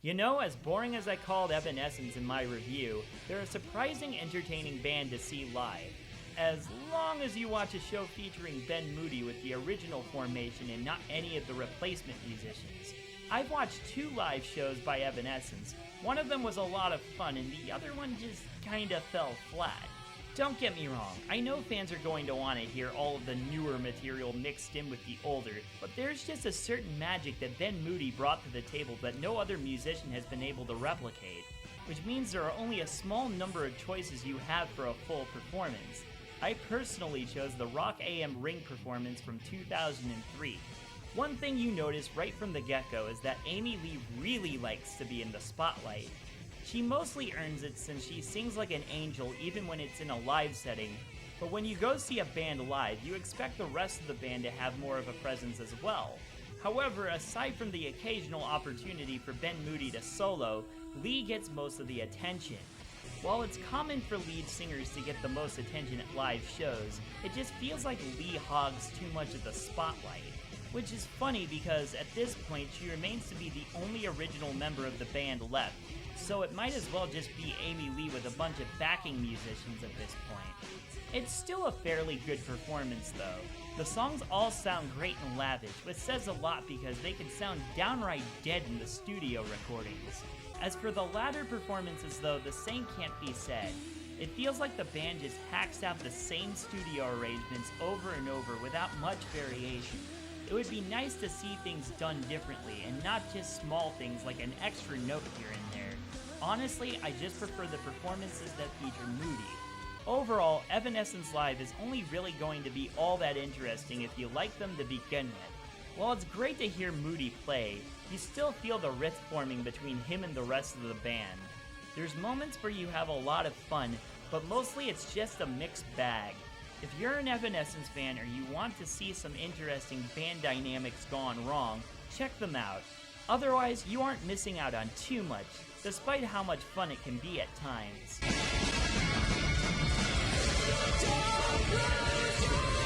You know, as boring as I called Evanescence in my review, they're a surprising, entertaining band to see live. As long as you watch a show featuring Ben Moody with the original formation and not any of the replacement musicians. I've watched 2 live shows by Evanescence. One of them was a lot of fun and the other one just kinda fell flat. Don't get me wrong, I know fans are going to want to hear all of the newer material mixed in with the older, but there's just a certain magic that Ben Moody brought to the table that no other musician has been able to replicate, which means there are only a small number of choices you have for a full performance. I personally chose the Rock AM Ring performance from 2003. One thing you notice right from the get-go is that Amy Lee really likes to be in the spotlight. She mostly earns it since she sings like an angel even when it's in a live setting, but when you go see a band live, you expect the rest of the band to have more of a presence as well. However, aside from the occasional opportunity for Ben Moody to solo, Lee gets most of the attention. While it's common for lead singers to get the most attention at live shows, it just feels like Lee hogs too much of the spotlight. Which is funny because at this point she remains to be the only original member of the band left, so it might as well just be Amy Lee with a bunch of backing musicians at this point. It's still a fairly good performance though. The songs all sound great and lavish, which says a lot because they can sound downright dead in the studio recordings. As for the latter performances though, the same can't be said. It feels like the band just hacks out the same studio arrangements over and over without much variation. It would be nice to see things done differently and not just small things like an extra note here and there. Honestly, I just prefer the performances that feature Moody. Overall, Evanescence Live is only really going to be all that interesting if you like them to begin with. While it's great to hear Moody play, you still feel the rift forming between him and the rest of the band. There's moments where you have a lot of fun, but mostly it's just a mixed bag. If you're an Evanescence fan or you want to see some interesting band dynamics gone wrong, check them out. Otherwise, you aren't missing out on too much, despite how much fun it can be at times. Don't lose your